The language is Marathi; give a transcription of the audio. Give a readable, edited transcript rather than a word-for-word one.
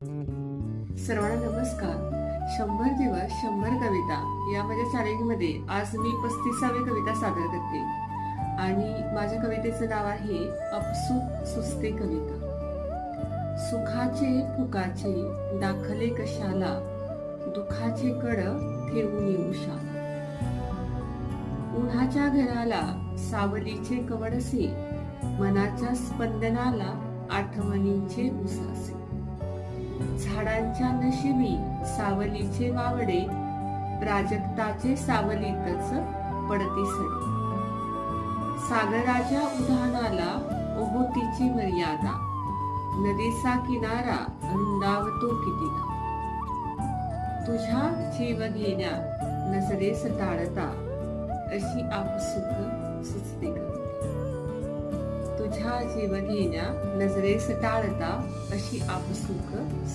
सर्वांना नमस्कार. 100 दिवस 100 कविता या माझ्या चॅलेंजमध्ये आज मी 35वी कविता सादर करते आणि माझ्या कवितेचं नाव आहे अपसुख सुचते कविता. सुखाचे फुकाचे दाखले कशाला, दुखाचे कड ठेवून येऊशाला. उन्हाच्या घराला सावलीचे कवडसे, मनाच्या स्पंदनाला आठवणींचे उसासे. झाडांच्या नशिबी सावलीचे वावडे, प्राजक्ताचे सावलीतच पडती सडे. सागराच्या उधाणाला ओहोटीची मर्यादा, नदीचा किनारा रुंदावतो कितीदा. तुझ्या जीव घेण्या नजरेस टाळता, अशी आपसुक सुचते कविता. तुझ्या जीव घेण्या नजरेस टाळता, अशी आपसुक